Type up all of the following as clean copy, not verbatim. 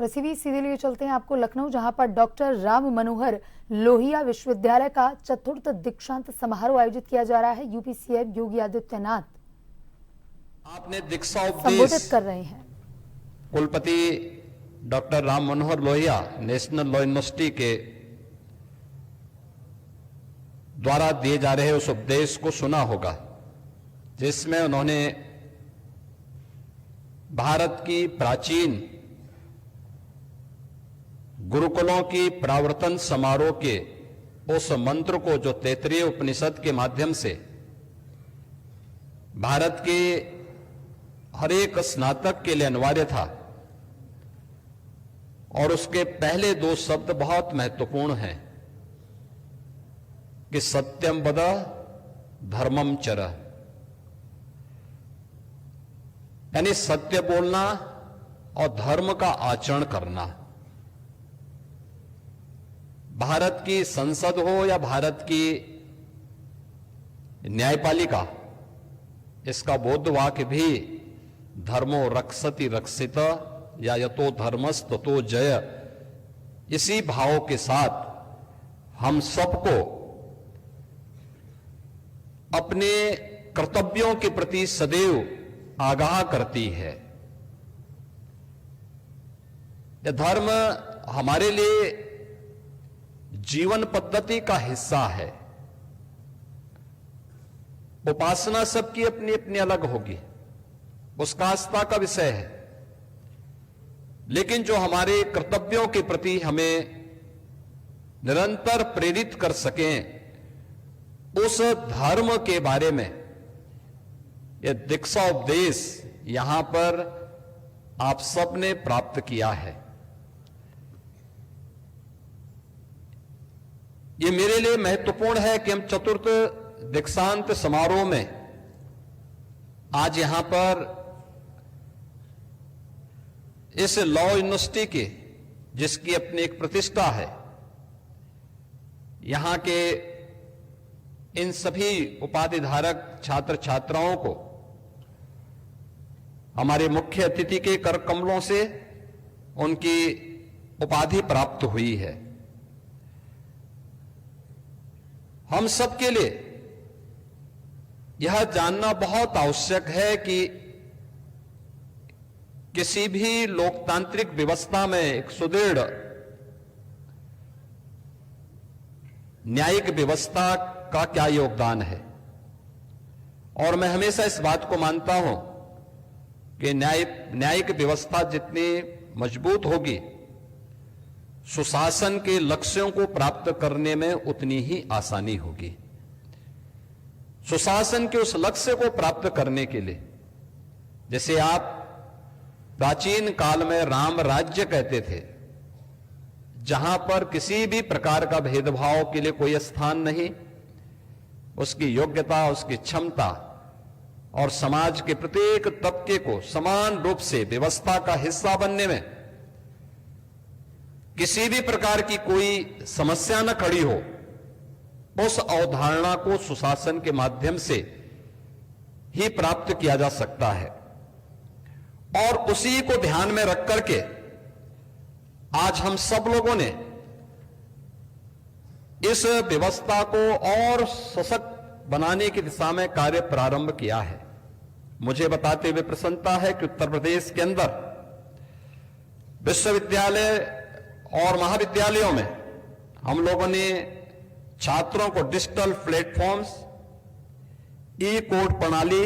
और इसी बीच सीधे लिए चलते हैं आपको लखनऊ, जहां पर डॉक्टर राम मनोहर लोहिया विश्वविद्यालय का चतुर्थ दीक्षांत समारोह आयोजित किया जा रहा है। यूपी सीएम योगी आदित्यनाथ आपने दीक्षांत संबोधित कर रहे हैं। कुलपति doctor Ram Manohar Lohia national law university के द्वारा दिए जा रहे उस उपदेश को सुना होगा, जिसमें उन्होंने भारत की प्राचीन गुरुकुलों की प्रावर्तन समारोह के उस मंत्र को, जो तैत्तिरीय उपनिषद के माध्यम से भारत के हर एक स्नातक के लिए अनिवार्य था, और उसके पहले दो शब्द बहुत महत्वपूर्ण हैं कि सत्यम वद धर्मम चर, यानी सत्य बोलना और धर्म का आचरण करना। भारत की संसद हो या भारत की न्यायपालिका, इसका बौद्ध वाक्य भी धर्मो रक्षति रक्षित या यतो धर्मस् ततो जय, इसी भाव के साथ हम सबको अपने कर्तव्यों के प्रति सदैव आगाह करती है। यह धर्म हमारे लिए जीवन पद्धति का हिस्सा है। उपासना सबकी अपनी अपनी अलग होगी, उसका आस्था का विषय है, लेकिन जो हमारे कर्तव्यों के प्रति हमें निरंतर प्रेरित कर सकें, उस धर्म के बारे में यह दीक्षा उपदेश यहां पर आप सबने प्राप्त किया है। ये मेरे लिए महत्वपूर्ण है कि हम चतुर्थ दीक्षांत समारोह में आज यहां पर इस लॉ यूनिवर्सिटी के, जिसकी अपनी एक प्रतिष्ठा है, यहां के इन सभी उपाधिधारक छात्र छात्राओं को हमारे मुख्य अतिथि के कर कमलों से उनकी उपाधि प्राप्त हुई है। हम सबके लिए यह जानना बहुत आवश्यक है कि किसी भी लोकतांत्रिक व्यवस्था में एक सुदृढ़ न्यायिक व्यवस्था का क्या योगदान है। और मैं हमेशा इस बात को मानता हूं कि न्यायिक व्यवस्था जितनी मजबूत होगी, सुशासन के लक्ष्यों को प्राप्त करने में उतनी ही आसानी होगी। सुशासन के उस लक्ष्य को प्राप्त करने के लिए, जैसे आप प्राचीन काल में राम राज्य कहते थे, जहां पर किसी भी प्रकार का भेदभाव के लिए कोई स्थान नहीं, उसकी योग्यता, उसकी क्षमता और समाज के प्रत्येक तबके को समान रूप से व्यवस्था का हिस्सा बनने में किसी भी प्रकार की कोई समस्या न खड़ी हो, उस अवधारणा को सुशासन के माध्यम से ही प्राप्त किया जा सकता है। और उसी को ध्यान में रख करके आज हम सब लोगों ने इस व्यवस्था को और सशक्त बनाने की दिशा में कार्य प्रारंभ किया है। मुझे बताते हुए प्रसन्नता है कि उत्तर प्रदेश के अंदर विश्वविद्यालय और महाविद्यालयों में हम लोगों ने छात्रों को डिजिटल प्लेटफॉर्म्स, ई कोर्ट प्रणाली,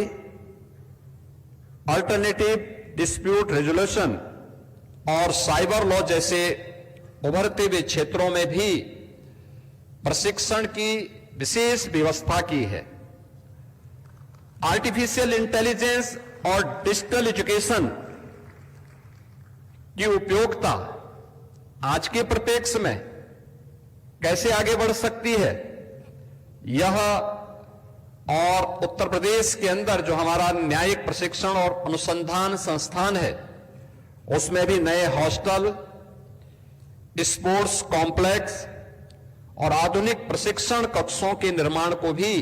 अल्टरनेटिव डिस्प्यूट रेजोल्यूशन और साइबर लॉ जैसे उभरते हुए क्षेत्रों में भी प्रशिक्षण की विशेष व्यवस्था की है। आर्टिफिशियल इंटेलिजेंस और डिजिटल एजुकेशन की उपयोगिता आज के परिप्रेक्ष्य में कैसे आगे बढ़ सकती है, यह और उत्तर प्रदेश के अंदर जो हमारा न्यायिक प्रशिक्षण और अनुसंधान संस्थान है, उसमें भी नए हॉस्टल, स्पोर्ट्स कॉम्प्लेक्स और आधुनिक प्रशिक्षण कक्षों के निर्माण को भी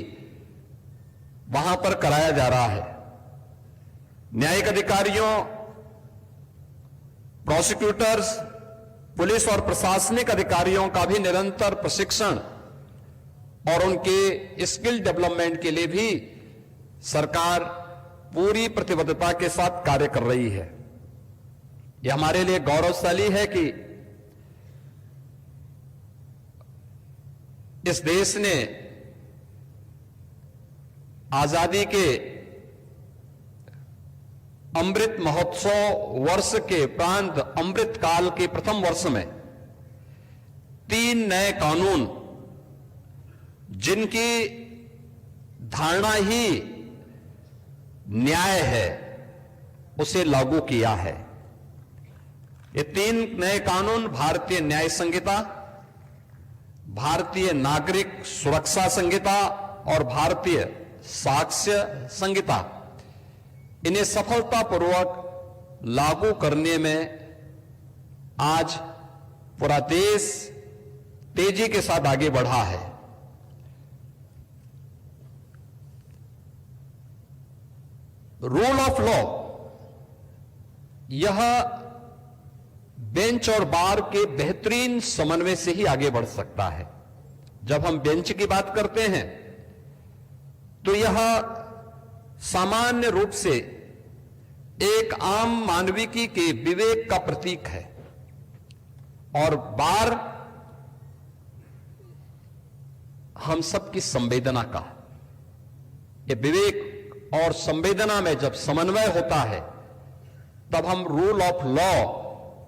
वहां पर कराया जा रहा है। न्यायिक अधिकारियों प्रोसिक्यूटर्स, पुलिस और प्रशासनिक अधिकारियों का भी निरंतर प्रशिक्षण और उनके स्किल डेवलपमेंट के लिए भी सरकार पूरी प्रतिबद्धता के साथ कार्य कर रही है। यह हमारे लिए गौरवशाली है कि इस देश ने आजादी के अमृत महोत्सव वर्ष के उपरांत अमृत काल के प्रथम वर्ष में 3 नए कानून, जिनकी धारणा ही न्याय है, उसे लागू किया है। ये 3 नए कानून भारतीय न्याय संहिता, भारतीय नागरिक सुरक्षा संहिता और भारतीय साक्ष्य संहिता, इन्हें सफलतापूर्वक लागू करने में आज पूरा देश तेजी के साथ आगे बढ़ा है। रूल ऑफ लॉ, यह बेंच और बार के बेहतरीन समन्वय से ही आगे बढ़ सकता है। जब हम बेंच की बात करते हैं तो यह सामान्य रूप से एक आम मानविकी के विवेक का प्रतीक है और बार हम सबकी संवेदना का। ये विवेक और संवेदना में जब समन्वय होता है तब हम रूल ऑफ लॉ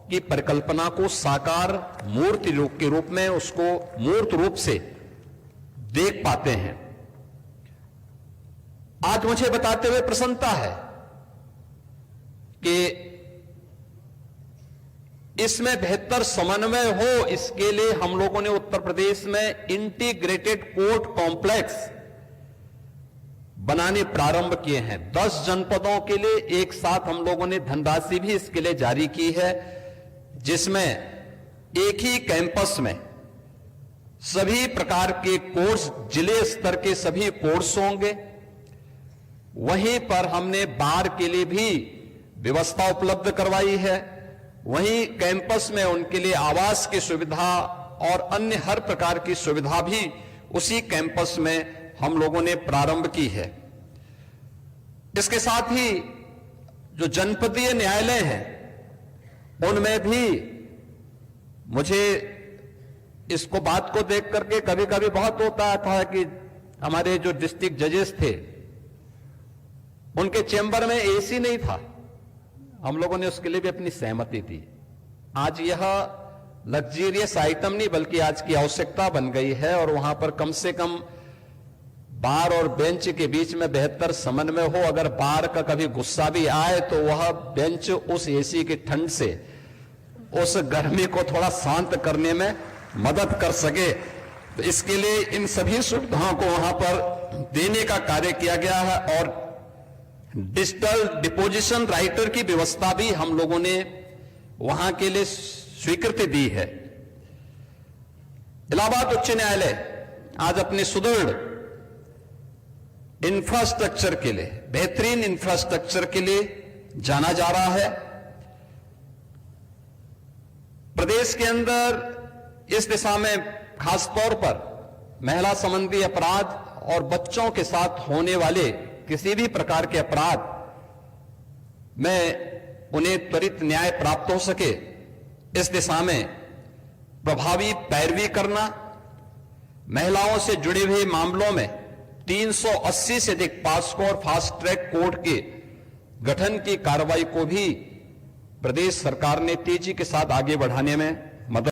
की परिकल्पना को साकार मूर्ति रूप के रूप में, उसको मूर्त रूप से देख पाते हैं। आज मुझे बताते हुए प्रसन्नता है कि इसमें बेहतर समन्वय हो, इसके लिए हम लोगों ने उत्तर प्रदेश में इंटीग्रेटेड कोर्ट कॉम्प्लेक्स बनाने प्रारंभ किए हैं। 10 जनपदों के लिए एक साथ हम लोगों ने धनराशि भी इसके लिए जारी की है, जिसमें एक ही कैंपस में सभी प्रकार के कोर्स, जिले स्तर के सभी कोर्स होंगे। वहीं पर हमने बार के लिए भी व्यवस्था उपलब्ध करवाई है। वहीं कैंपस में उनके लिए आवास की सुविधा और अन्य हर प्रकार की सुविधा भी उसी कैंपस में हम लोगों ने प्रारंभ की है। इसके साथ ही जो जनपदीय न्यायालय हैं, उनमें भी मुझे इसको बात को देख करके कभी कभी बहुत होता था कि हमारे जो डिस्ट्रिक्ट जजेस थे, उनके चेंबर में एसी नहीं था। हम लोगों ने उसके लिए भी अपनी सहमति दी। आज यह लग्जरियस आइटम नहीं बल्कि आज की आवश्यकता बन गई है और वहां पर कम से कम बार और बेंच के बीच में बेहतर समन्वय हो। अगर बार का कभी गुस्सा भी आए तो वह बेंच उस एसी की ठंड से उस गर्मी को थोड़ा शांत करने में मदद कर सके। तो इसके लिए इन सभी सुविधाओं को वहां पर देने का कार्य किया गया है और डिजिटल डिपोजिशन राइटर की व्यवस्था भी हम लोगों ने वहां के लिए स्वीकृति दी है। इलाहाबाद उच्च न्यायालय आज अपने सुदृढ़ इंफ्रास्ट्रक्चर के लिए, बेहतरीन इंफ्रास्ट्रक्चर के लिए जाना जा रहा है। प्रदेश के अंदर इस दिशा में खासतौर पर महिला संबंधी अपराध और बच्चों के साथ होने वाले किसी भी प्रकार के अपराध में उन्हें त्वरित न्याय प्राप्त हो सके, इस दिशा में प्रभावी पैरवी करना, महिलाओं से जुड़े हुए मामलों में 380 से अधिक पास्को और फास्ट ट्रैक कोर्ट के गठन की कार्रवाई को भी प्रदेश सरकार ने तेजी के साथ आगे बढ़ाने में